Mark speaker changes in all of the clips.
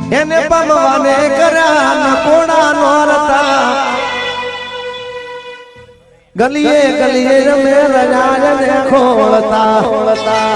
Speaker 1: એને પમવાને કર્યા ન કોણા નોરતા ગલીએ ગલીએ રમે રજાને ખોળતા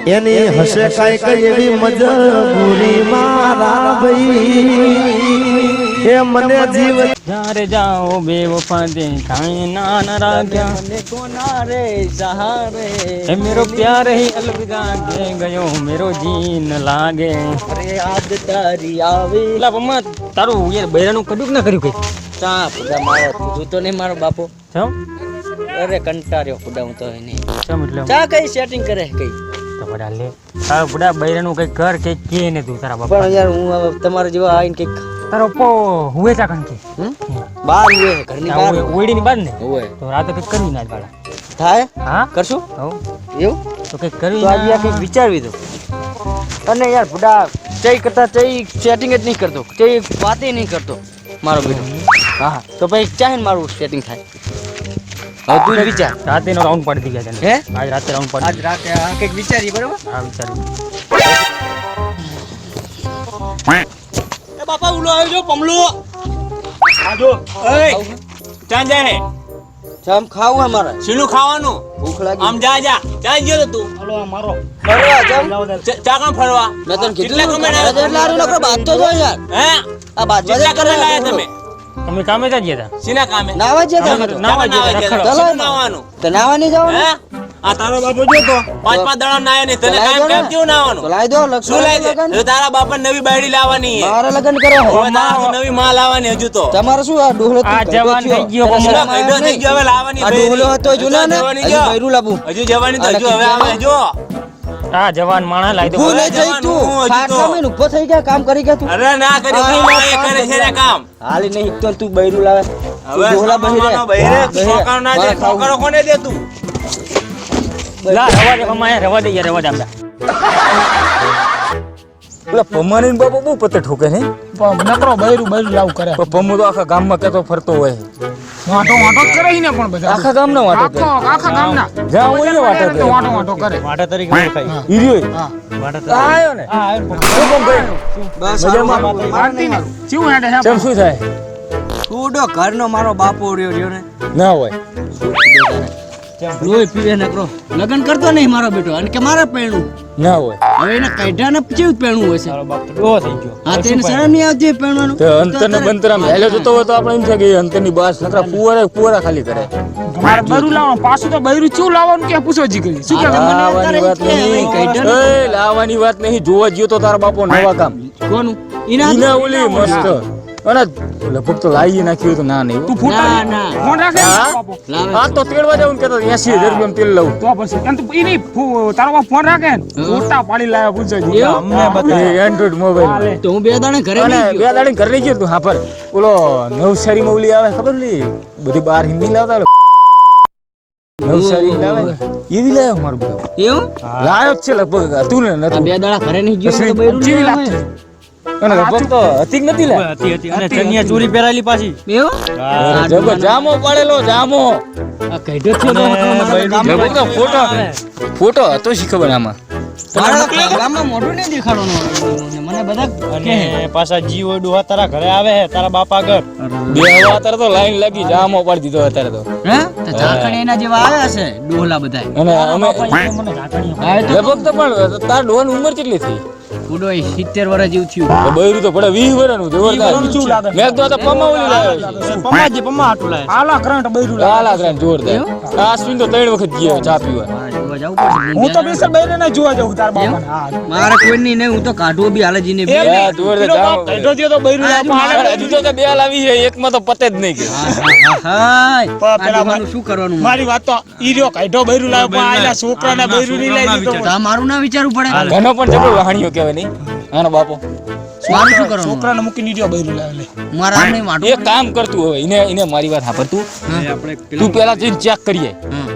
Speaker 1: એની હશે કાંઈક એવી મજબૂરી મારા ભાઈ એ મને જીવ
Speaker 2: જારે જાઓ બેવફા દે કાંઈ ના ન રાખ્યા મને કોના રે સહારે એ મેરો પ્યાર હી અલવિદા કે ગયો મેરો જીન લાગે અરે યાદ તારી આવે લા મમ્મા તારું યાર બૈરાનું કડુક ના કર્યું કઈ ચા પૂજા મારો તું તો નહીં મારો બાપો ચમ અરે કંટાળ્યો પૂડા હું તો નહીં ચમ એટલે ચા કઈ સેટિંગ કરે કઈ તો બડા લે તારો પૂડા બૈરાનું કઈ કર કે ને તું તારા બાપા પણ યાર હું હવે તમારા જેવા આઈને કઈ તારો પો હુએ તા કણ કે બાર હુએ ઘરની બાર ઓઈડી ની બાર ને હોય તો રાતે કઈ કરવી ના બાળા થાય હા કરશું હો એવું તો કઈ કરવી તો આજે કઈ વિચારવી દો અને યાર બુડા ચઈ કરતા ચઈ સેટિંગ જ નહીં કરતો ચઈ વાતે નહીં કરતો મારો બેટો હા તો ભાઈ ચાહે મારું સેટિંગ થાય હવે તું વિચાર રાતે નો રાઉન્ડ પાડી દીધા તને હે આજ રાતે રાઉન્ડ પાડી આજ રાતે આ કઈક વિચારી બરાબર હા વિચારી બાપા ઉલો આવ્યો જો પમલો આજો એય ચાં જાય જામ ખાવું હે મારે શીનું ખાવાનું ભૂખ લાગી આમ જા ચાં ગયો તું હાલો આ મારો ફરવા જામ ચા કામ ફરવા મેં તને કીધું એટલે આરે લોકો બાત તો જો યાર હે આ બાત વજે કરે લાયા તમે કામે જા ગયા હતા સીના કામે નાવા જતા નાવા જતા ચલો નાવાનું તો નાવા નહીં જાવ હે આ તારો બાપો જો તો પાંચ દાડા નાયા ને તને કામ કેમ કેવું નાવાનું તો લાઈ દો લક્ષ લાઈ દે તો તારા બાપા નવી બાયડી લાવવાની છે મારે લગન કરો નવી માં લાવવાની હજુ તો તમારે શું આ ડોહલો આ જવાન થઈ ગયો કમરા કઈડો થઈ ગયો હવે લાવવાની આ ડોહલો હતો જુના ને બૈરું લાવું હજુ જવાની તો હજુ હવે આવે જો આ જવાન માણા લાઈ દો ભૂલે થઈ તું ખાટલા માં ઉભો થઈ ગયા કામ કરી ગયા તું અરે ના કરી એ કરે છે રે કામ હાલી નહીં તો તું બૈરું લાવે હવે ડોહલા બૈરે છોકરો ના દે છોકરો કોને દે તું લા રવા દે મમ્મા રવા દે યાર રવા દે આપડા ઓલા પમ્માની બાપા બહુ પતે ઠોકે ને નકરો બૈરું લાવ કરે પમ્મો તો આખા ગામમાં કેતો ફરતો હોય વાટો કરે ને પણ બધા આખા ગામના વાટો આખા ગામના જા ઓય વાટો કરે વાટો તરીકે ખાઈ ઈર્યો હા વાટો આયો ને હા આયો બસ આરતી ને શું હેડે છે શું થાય કુડો ઘરનો મારો બાપો રહ્યો ને ના હોય રોય પીવે નકરો લગન કરતો નહીં મારો બેટો અને કે મારા પેણું ના હોય હવે એને કાઢાને કેવું પેણું હોય છે મારો બાપ ડો થઈ ગયો હા તેને શરમ નહીં આવતી પેણવાનું તો અંતરને બંતરામ હેલો જતો હોય તો આપણે એમ છે કે અંતરની બાસ નકરા કુવારા ખાલી કરે મારે બૈરું લાવવાનું પાછું તો બૈરું ચૂ લાવવાનું કે પૂછો જીગલી શું કે લાવવાની વાત નહીં કાઢા એ લાવવાની વાત નહીં જોવા જ્યો તો તારા બાપો નવા કામ કોનું ઈના ઓલી મસ્ત અને લગભગ તો લાવી નાખ્યું તો ના નહીં તું ફોટા ના ફોન રાખે હા તો તેડવા જાવ ને કેતો 80000 રૂપિયા તેલ લઉં તો પછી એમ તો ઈની તારો ફોન રાખે ફોટા પાડી લાવ્યા પૂછો અમને બતાય એન્ડ્રોઇડ મોબાઈલ તો હું બે દાડે ઘરે લઈ ગયો તું હા પર ઓલો નવસારી માં ઓલી આવે ખબર લી બધી બાર હિન્દી લાવતા નવસારી લાવે એવી લાવ્યો મારું બેટો એવું લાવ્યો છે લગભગ તું ને બે દાડા ઘરે નહીં ગયો તો બૈરું જેવી લાગતી અને લગભગ તો હતી નથી લે હતી અને ચનિયા ચોરી પહેરાયેલી પાછી એવું જબર જામો પાડેલો જામો આ કઈડો છે તો ફોટો હતો શી ખબર આમાં ગામમાં મોઢું નહીં દેખાડવાનું મને બધા કે પાછા જીવ ડુહા તારા ઘરે આવે છે તારા બાપા ઘર બે હવા અત્યારે તો લાઈન લાગી જામો પાડી દીધો અત્યારે તો હે તો ઝાકણી એના જેવા આવ્યા છે ડોહલા બધા અને અમે લગભગ તો પણ તાર ડોહની ઉંમર કેટલી થઈ ઉડો 70 વર્ષ જેવું થયું બૈરું તો પડે 20 વર્ષનું જોરદાર મેં તો પમ્મા ઓલી લાવ્યો પમ્મા હાટુ લાવ્યો આલા કરંટ બૈરું આલા કરંટ જોરદાર આશ્વિન તો 3 વખત ગયો ચા પીવા હું તો બેસર બૈરે ના જોવા જાઉં તાર બાપા હા મારે કોઈ નહીં હું તો કાઢવો બી હાલેજી ને બે જોરદાર કાઢો દિયો તો બૈરું લાવ હજુ તો બે લાવી છે એકમાં તો પતે જ નહીં કે હા પેલા શું કરવાનું મારી વાત તો ઈર્યો કાઢો બૈરું લાવ પણ આલા છોકરાના બૈરું નહીં લાવી દીધો આ મારું ના વિચારવું પડે ઘણો પણ જબરો વહાણિયો કહેવાય નહીં આનો બાપો મારું શું કરવાનું છોકરાને મૂકી નીડ્યો બૈરું લાવ લે મારા નહીં વાટો એક કામ કરતું હવે એને મારી વાત સાંભળ તું પેલા જઈને ચેક કરીએ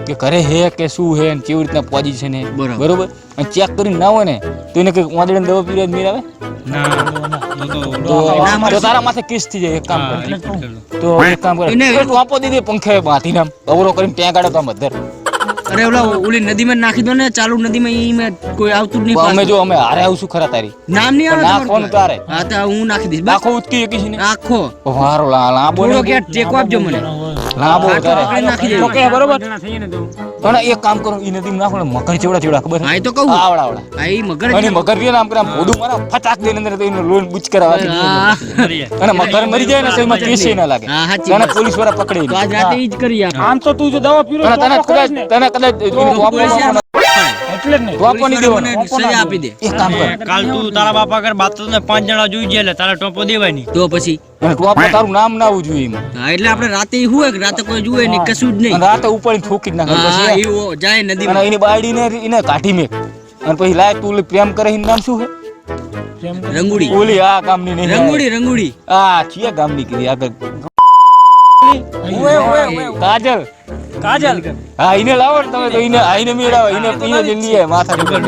Speaker 2: કે ઘરે હે કે શું હે ને કેવી રીતના પોઝિશન હે બરોબર અને ચેક કરીને ના હોય ને તો એને કઈ વાદળને દવા પીરે મેર આવે ના તો તારા માથે કેસ થઈ જાય એક કામ કર તો એક કામ કર તું આપો દીધી પંખે બાંધીને અવરો કરીને ત્યાં ગાડો તો મધર
Speaker 3: અરે ઓલા ઓલી નદીમાં નાખી દો ને, ચાલુ નદીમાં ઈમાં કોઈ આવતું જ નહીં
Speaker 2: અમે
Speaker 3: પાછું.
Speaker 2: જો અમે હારે આવશું ખરા તારી
Speaker 3: નામ નહીં આવે
Speaker 2: નાખવાનું
Speaker 3: તમારું?
Speaker 2: તારે
Speaker 3: હા તો હું નાખી દઈશ બસ.
Speaker 2: આખો ઉચકી શકી છે ને
Speaker 3: આખો
Speaker 2: વારો લાંબો
Speaker 3: થોડો કે ટેકો આપજો મને.
Speaker 2: લાંબો
Speaker 3: હા, તો
Speaker 2: તારે
Speaker 3: આપણે નાખી દઈએ.
Speaker 2: ઓકે બરોબર અને એક કામ કરો ઈ નદીમાં નાખો ને મગર ચેવડા ખબર
Speaker 3: હા, એ તો કહું.
Speaker 2: આવડા
Speaker 3: હા, ઈ મગર
Speaker 2: અને મગર રે આમ કરે આમ ભોડું મારા ફટાક દઈને અંદર તો એને લોન બુચ કરાવવા
Speaker 3: હા.
Speaker 2: અને મગર મરી જાય ને તો એમાં કેસે ના લાગે
Speaker 3: હા, સાચી
Speaker 2: અને
Speaker 3: વાત.
Speaker 2: પોલીસ વાળા પકડે
Speaker 3: તો આજ રાતે ઈ જ કરીએ આપણે.
Speaker 4: આમ તો તું જો દવા પીરો
Speaker 2: તને કદાચ
Speaker 3: પોલીસ યાર
Speaker 4: એટલે જ નહીં
Speaker 2: ટોપો નહીં દેવાનો
Speaker 3: મને સજા આપી દે.
Speaker 2: એક કામ કર
Speaker 4: કાલ તું તારા બાપા કર બાત તો 5 જણા જોઈ જાય એટલે તારા ટોપો દેવાય નહીં.
Speaker 3: તો પછી
Speaker 2: અને ટોપો તારું નામ ના આવવું જોઈએ એમાં
Speaker 3: હા, એટલે આપણે રાતે ઈ હોય કે રાતે કોઈ જુએ નહીં, કશું જ નહીં.
Speaker 2: અને રાતે ઉપર ઠોકી જ નાખે
Speaker 3: હા,
Speaker 2: પછી
Speaker 3: ઈ ઓ જાય
Speaker 2: અને
Speaker 3: નદીમાં.
Speaker 2: એની બાયડીને એને કાઢી મેક અને પછી લાય તું ઓલી પ્રેમ કરે એનું નામ શું છે
Speaker 3: રંગુડી
Speaker 2: ઓલી આ ગામની નહીં
Speaker 3: રંગુડી
Speaker 2: આ છીએ ગામની કીધી આગળ કાજલ
Speaker 4: કાજલ
Speaker 2: હા એને લાવો ને તમે તો એને આઈને મેળાવો એને જ લઈએ માથા ઉપર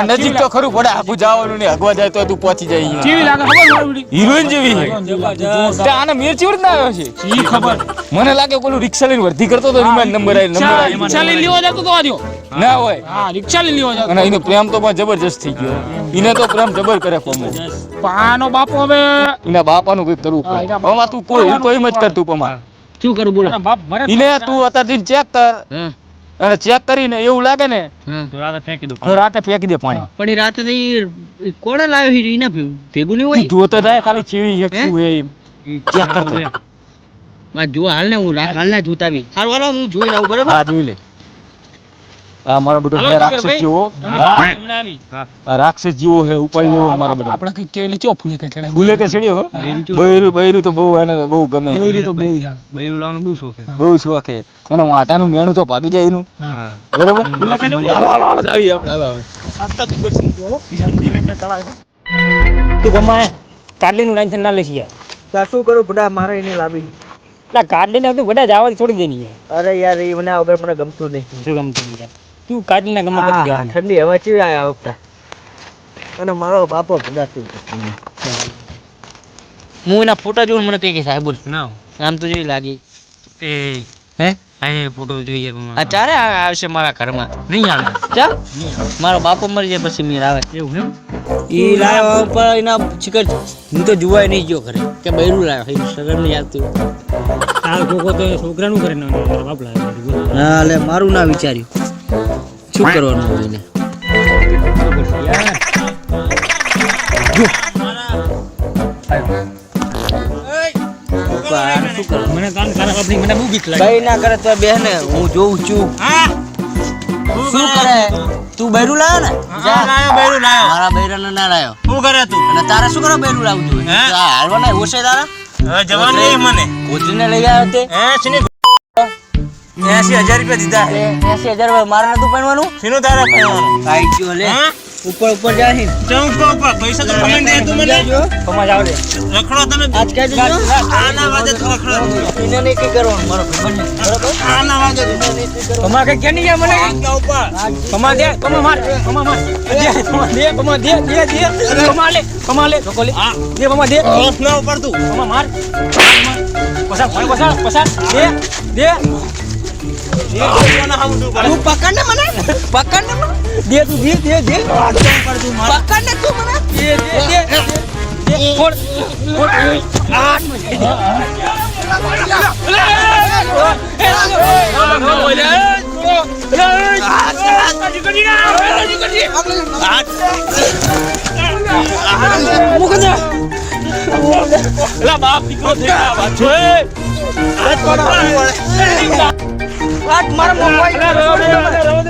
Speaker 2: નજીક તો ખરું પડે આગું જવાનું ને આગવા જાય તો તું પહોંચી જાય
Speaker 4: કેવી લાગે ખબર મારી
Speaker 2: હિરોઈન જેવી તે આને મિર્ચી વડ ના આવ્યો છે
Speaker 4: ઈ ખબર
Speaker 2: મને લાગે કોલું રિક્ષા લઈને વર્ધી કરતો તો એમાં નંબર
Speaker 4: રિક્ષા લઈ લેવો જતો તો આજો
Speaker 2: ના હોય
Speaker 4: હા રિક્ષા લઈ લેવો જતો
Speaker 2: અને એનો પ્રેમ તો પણ જબરજસ્ત થઈ ગયો એને તો પ્રેમ જબર કરે પમો
Speaker 4: પાનો બાપો હવે
Speaker 2: એના બાપાનું કઈ કરવું પડે પમા તું કોઈ મત કર તું પમા
Speaker 3: શું કરું બોલો?
Speaker 4: એના બાપ મરે
Speaker 2: એને તું અત્યારથી ચેક કર
Speaker 3: હા,
Speaker 2: અને ચેક કરીને એવું લાગે ને
Speaker 3: હા.
Speaker 4: તો રાતે ફેંકી દો
Speaker 2: તો રાતે ફેંકી દે પાણી
Speaker 3: પણ ઈ રાતે તો ઈ કોણે લાવ્યો ઈ ના ભેગું નહીં હોય.
Speaker 2: જોતો થાય ખાલી ચેવી હેકશું હે એમ ચેક કરતો
Speaker 3: માં જો હાલ ને હું હાલ ના જોતાવી. હારું હાલો હું જોઈને આવું બરાબર.
Speaker 2: હા જોઈ લે આ મારો બધો હે રાક્ષસ જેવો આ રાક્ષસ જેવો હે ઉપાય જેવો મારો બધો
Speaker 4: આપણે કઈ કેલે ચો ફૂલે કઈ ચડાય
Speaker 2: ભૂલે કે ચડ્યો બૈરું તો બહુ એને બહુ ગમે
Speaker 4: તો બે બૈરું લાવવાનું બહુ શોખ છે
Speaker 2: બહુ શોખ છે અને વાટાનું મેણું તો ભાગી જાય એનું
Speaker 4: હા
Speaker 2: બરોબર આવી
Speaker 4: તું ગમાય કાડલીનું લાઈન ના લેસી યાર
Speaker 1: શું કરું બડા મારે એને લાવી
Speaker 4: એટલે કાડલીને તું બધા જવા છોડી દેની યાર
Speaker 1: અરે યાર એ મને વગર મને ગમતું નહીં
Speaker 4: શું ગમતું નહીં યાર તું કાડલીના ગમે કરી દેવા
Speaker 1: ઠંડી હવા ચેવી આ વખતે અને મારો બાપો બધાથી
Speaker 3: હું એના ફોટા જોઉં મને તો કે સાહેબ બોલ
Speaker 4: ના
Speaker 3: આમ તો જેવી લાગી
Speaker 4: એ
Speaker 3: હે
Speaker 4: આ ફોટો જોઈએ
Speaker 3: આ ચારે આવશે મારા ઘરમાં
Speaker 4: નહીં આવે
Speaker 3: ચા મારો બાપો મરી જાય પછી મીર આવે
Speaker 4: એવું એમ
Speaker 3: ઈ લાયો ઉપર એના ચિકર હું તો જોવાય નહીં ગયો ઘરે કે બૈરું લાયો એ સગર નહીં આવતું.
Speaker 4: આ જોકો તો છોકરાનું કરે ને બાપ લાવે
Speaker 3: હા લે મારું ના વિચાર્યું શું કરવાનું હોય એને
Speaker 4: મને કાન કાન આપણી મને બહુ બીક લાગે
Speaker 3: કઈ ના કરે તો બેન હું જોઉં છું શું કરે તું બૈરું લાયો ને જા
Speaker 4: બૈરું લાયો
Speaker 3: મારા બૈરાને ના લાયો
Speaker 4: શું કરે તું
Speaker 3: અને તારે શું કરો બૈરું લાવવું જોઈએ
Speaker 4: હે?
Speaker 3: હાલવા ના ઓછે તારા
Speaker 4: હવે જવાન નહીં મને
Speaker 3: કોચીને લઈ આવ્યો તે
Speaker 4: હે શીની 80,000 રૂપિયા દીધા
Speaker 3: 80,000 મારે નતું પહેરવાનું
Speaker 4: શીનું તારા કહેવાનું
Speaker 3: કાઈ ગયો લે
Speaker 4: હે?
Speaker 3: ઉપર જાય છે
Speaker 4: ચૌક ઉપર પૈસા તો તમે દે તું મને
Speaker 3: કમાજ આવડે
Speaker 4: રખડો તમે
Speaker 3: આજ કહી દેજો
Speaker 4: આના વાજે તો રખડો
Speaker 3: એને નહીં કઈ કરવાનું મારો ભાઈ બરાબર
Speaker 4: આના વાજે
Speaker 3: કમા કઈ કેની જાય મને
Speaker 4: આના ઉપર
Speaker 3: કમા દે કમા માર દે કમા દે કમા લે ઢોકો લે દે કમા દે
Speaker 4: ઓફ ના ઉપર તું
Speaker 3: કમા માર પસાર દે તું પકડ ને મને દે તું દે પકડ ને તું મને દે ફોડ
Speaker 4: બાપ દીકરો થઈ ગયા વાત
Speaker 3: મારા મોબાઈલ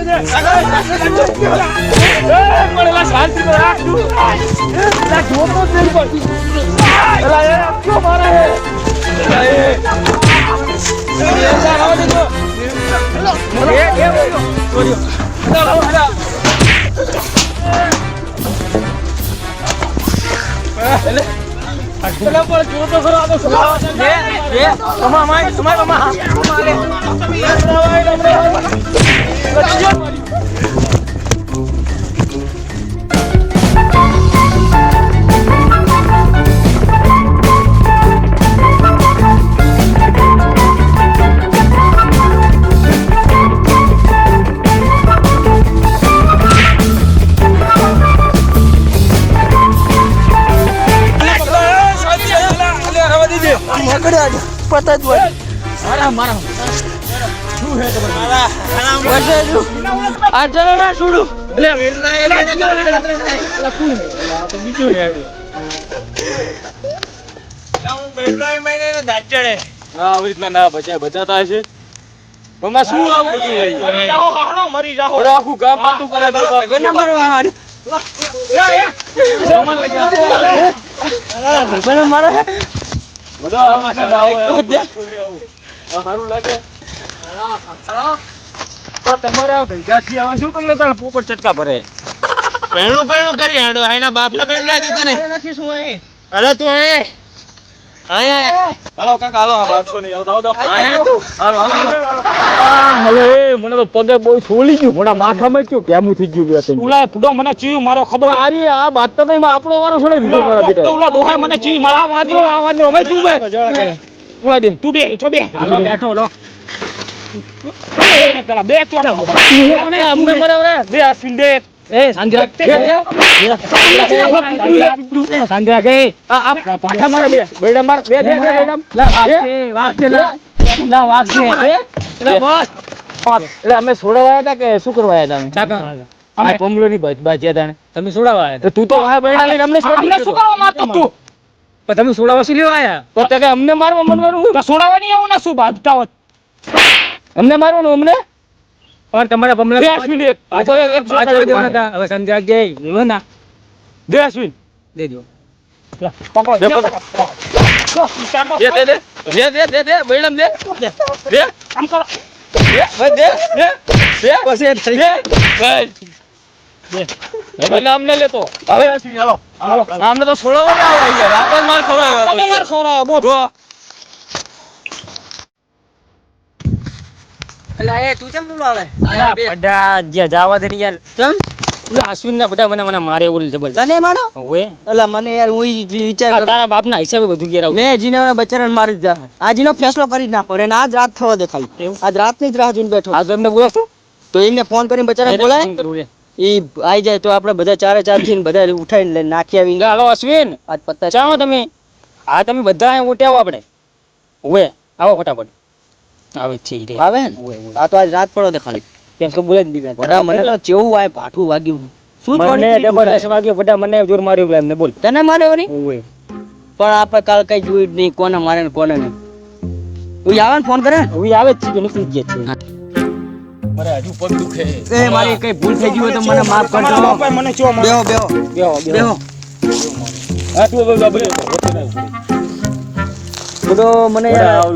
Speaker 3: આ ચલો ના છોડું
Speaker 2: આવી રીતના ના બચાતા હશે મમ્મા શું આવું બધું મરી જાઓ આખું ગામ પાતું કરે સારું લાગે તમારે શું તમને પોપટ ચટકા ભરે
Speaker 1: પહેણું કરી હાડો આના બાપને કઈ લાગે તને અરે તું
Speaker 2: હાલો કાકા હાલો બાપસો નહીં આવતો હવે મને તો પગે બહુ છોલી ગયું મોડા માથામાં ક્યું કેમું થઈ ગયું બે
Speaker 4: ઉલા ફૂડો મને ચીયું મારો ખબર
Speaker 2: અરે આ વાત તો નહીં આપણો વારો છોડી દીધો મારા બેટા
Speaker 4: ઉલા દોહાય મને ચીયું મારા વાંદરો હવે તું બે ઉલા દે તું બે છો બે બેઠો લો પેલા બે ચોડા
Speaker 2: અમને બરાબર બે આસી દે
Speaker 4: એ સાંજરા સાંજરા કે આ પાઠા મારે બે બેડા માર બે દે બેડા લા વાગશે બોસ
Speaker 2: એટલે અમે છોડાવાયા હતા કે શું કરવા આવ્યા હતા અમે પમલો ની બાજ્યા હતા
Speaker 4: તમે સોડાવા આયા
Speaker 2: તો તું તો આ બેડા લઈને અમને છોડી
Speaker 4: શું કરવા મારતો તું પણ તમે સોડાવા શું લેવા આયા
Speaker 2: તો તે કે અમને મારવા મનવાનું
Speaker 4: તો સોડાવા નહીં આવું ને શું બાજતા હોત
Speaker 2: અમને મારવાનું અમને
Speaker 4: પણ તમારા પમલા
Speaker 2: 10 મિનિટ તો એક
Speaker 4: પાછળ દેવાના હતા હવે સંધ્યા ગઈ લેવો ના
Speaker 2: 10 મિનિટ
Speaker 4: દેજો
Speaker 2: પકડો દે બેડમ દે દે
Speaker 4: આમ કરો
Speaker 2: દે પછી એટલે અમને લેતો હવે હાલો અમને તો છોડવા ના આવે યાર આપણે માર ખવડાવ્યો બોલ
Speaker 3: અલા એ તું કેમ બોલાવે
Speaker 4: બધા જે જાવા દે યાર
Speaker 3: કેમ
Speaker 4: ઓલા અશ્વિન ના બધા મને મારે એવું જબર
Speaker 3: તને માનો
Speaker 4: ઓએ
Speaker 3: અલા મને યાર હું વિચાર કરતો
Speaker 4: તારા બાપના હિસાબે બધું ઘેરાવ
Speaker 3: મેં જીને બચારાને મારી જ જા આજનો ફેસલો કરી જ નાખો રે આજ રાત થવા દે ખાલી આજ રાતની જ રાહ જોઈને બેઠો
Speaker 4: આ તો એમને બોલાવશું
Speaker 3: તો એમને ફોન કરીને બચારાને બોલાય ઈ આવી જાય તો આપણે બધા ચારે ચાર થઈને બધા ઉઠાઈને લઈને નાખી આવી
Speaker 4: હાલો અશ્વિન
Speaker 3: આજ પત્તા
Speaker 4: ચાલો તમે આ તમે બધા અહીં ઉઠ્યા આવો આપણે ઓએ આવો ફટાફટ આવે છે રે
Speaker 3: આવે ને આ તો આજ રાત પડો દે ખાલી
Speaker 4: કેમ કે બોલે જ દીધા
Speaker 3: વડા મને તો ચેવું આય પાઠું વાગ્યું શું
Speaker 4: મને જબરદસ્ત વાગ્યો બધા મને જોર માર્યો એમને બોલ
Speaker 3: તને મારે વળી
Speaker 4: ઓએ
Speaker 3: પણ આપણે કાલ કઈ જોયું જ નહીં કોને મારે ને કોને નહીં તું આવે ને ફોન કરે
Speaker 4: હવે આવે જ છે કે નીકળી ગયા છે
Speaker 2: મારે હજુ પગ દુખે
Speaker 3: એ મારી કઈ ભૂલ થઈ ગઈ હોય તો મને માફ કરજો
Speaker 4: મને ચો
Speaker 3: બેહો બેહો બેહો
Speaker 2: આ તું હવે
Speaker 3: બધો મને યાર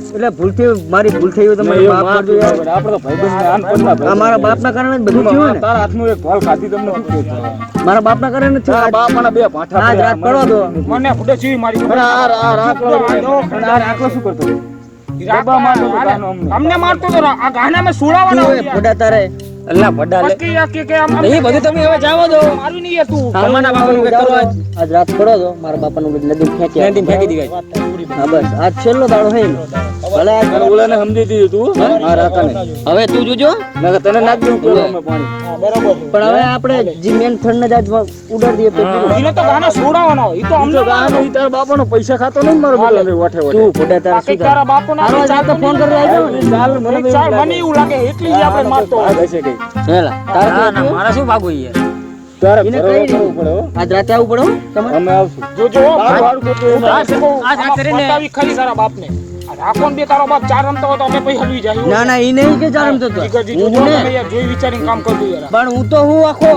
Speaker 3: એટલે ભૂલથી મારી ભૂલ થઈ હોય તો મને માફ કરજો યાર
Speaker 2: આપણે તો ભાઈબંધ આમ કોના
Speaker 3: આ મારા બાપના કારણે જ બધું થયું ને
Speaker 2: તારા હાથનું એક ભાલ ખાધી તમને શું કહે
Speaker 3: મારા બાપના કારણે જ થયું
Speaker 2: તારા બાપાના બે પાઠા
Speaker 3: આજ રાત પડો તો
Speaker 4: મને ફૂટે ચીવી મારી
Speaker 3: અને આ રાખલો શું કરતો
Speaker 2: ડબ્બા મારતો તો ગાનો અમને
Speaker 4: અમને મારતો તો આ ગાના મે સોડાવાના
Speaker 3: તું એ ફોડા તારે
Speaker 4: અલ્લાહ વડા લે કે આમ એ બધું તમે હવે જાવો દો મારું નહીં યાર તું તમારા બાપાનું કે કરો
Speaker 3: આજ રાત પડો તો મારા બાપાનું નદી ફેંકી
Speaker 4: દીવાય
Speaker 3: હા બસ આજ છેલ્લો દાડો હે ભલે આજ
Speaker 2: ઓલાને સમજી દીધું તું હા રાકાને
Speaker 3: હવે તું જોજો
Speaker 2: નકર તને નાખ દઉં પેલો અમે પાણી
Speaker 3: પણ હવે આપણે જી મેન થડ ને જ આજ ઉડાડી દઈએ પેટ
Speaker 4: એને તો ગાના સોડાવાનો ઈ તો અમને
Speaker 2: ગાનો ઈ તારા બાપાનો પૈસા ખાતો નહીં મારો બેટો વાઠે વાઠે
Speaker 3: તું ફોડા તારા શું
Speaker 4: તારા બાપોના
Speaker 3: હારો આજ તો ફોન કરી આવ્યો ને
Speaker 2: ચાલ મને તો
Speaker 4: મને એવું લાગે એટલી જ આપણે મારતો
Speaker 2: હશે કઈ
Speaker 3: હેલા તારા
Speaker 4: ના મારા શું ભાગું યાર
Speaker 2: તારે
Speaker 3: એને
Speaker 2: ઘરે
Speaker 3: કઈ
Speaker 2: કરવું પડે હો.
Speaker 3: આજ રાતે આવું પડે હો તમારે
Speaker 2: અમે આવશું
Speaker 4: જોજો
Speaker 2: વાળું કરતું
Speaker 4: આ કરીને બતાવી ખરી તારા બાપને આ રાખોન બે તારો બાપ ચાર રમતો હોય તો અમે પછી હલવી જાય
Speaker 3: ના ના ઈ નહીં કે ચાર રમતો તો
Speaker 4: જીગરજી
Speaker 3: હું
Speaker 4: જોજો
Speaker 3: ને
Speaker 4: તમે યાર જોઈ વિચારીને કામ કરજો યાર
Speaker 3: પણ હું તો હું આખો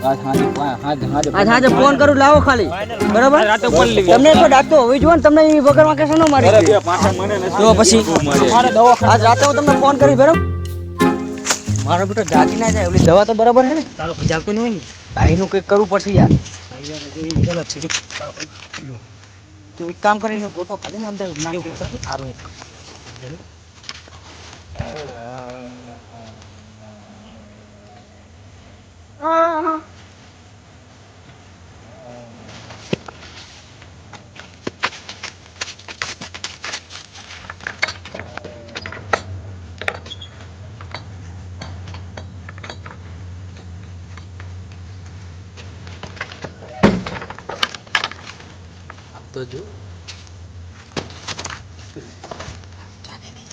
Speaker 2: હાથ
Speaker 3: આજ હાજે ફોન કરું લાવો ખાલી બરાબર
Speaker 4: રાતે બોલ લેવી
Speaker 3: તમને તો ડાકતો હોવી જોઈએ ને તમને ઈ વગર માં કેસો ન મારી
Speaker 2: અરે બે પાછા મને નથી
Speaker 3: તો પછી
Speaker 4: મારે દવાખાને
Speaker 3: આજ રાતે હું તમને ફોન કરી બરાબર મારો બેટો જાગી ના જાય ઓલી દવા તો બરાબર છે ને
Speaker 4: તારો જાગતો નહીં હોય ને
Speaker 3: ભાઈનું કંઈક કરવું પડશે યાર તું એક કામ કરીને ગોઠો ખાલી ને અંદર નાખી સારું તો જો જાને નહીં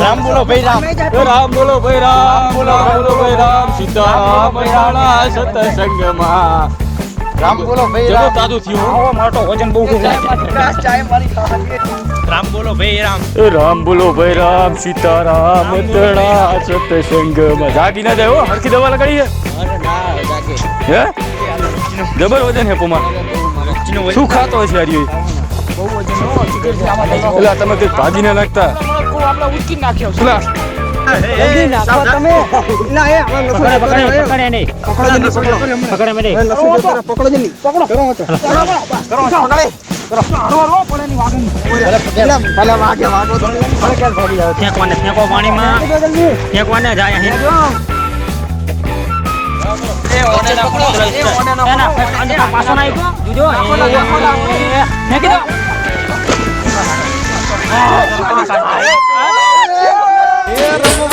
Speaker 2: રામ બોલો ભાઈ રામ. રામ બોલો ભાઈ રામ. બોલો ભાઈ રામ. સીતારામ રાણા સતસંગમાં.
Speaker 1: રામ બોલો ભાઈ
Speaker 2: ચલો
Speaker 1: રામ.
Speaker 2: તાતું થયું.
Speaker 4: મારો વજન બહુ છે.
Speaker 1: રામ બોલો ભાઈ રામ.
Speaker 2: રામ બોલો ભાઈ રામ. સીતારામ તણા સતસંગમાં. જાગી ના જાય હો. હરખી દવા લગાડી છે હે જબર વજન હે પોમાં. શું ખાતો હશે યાર ઈ? એટલે આ તમે કઈ ભાજી ના નાખતા. પેલા
Speaker 3: જલ્દી નાખો તમે. ના એ હવે લસણ
Speaker 4: પકડે નહીં. પકડે મને.
Speaker 3: પકડો જલ્દી. પકડો. ભલે વાગે વાગો તો.
Speaker 4: ફેંકો પાણીમાં. ફેંકવાને જાય અહીં. પાછો ના આવ્યો. જોજો. ફેંકી દો.
Speaker 3: એ રમો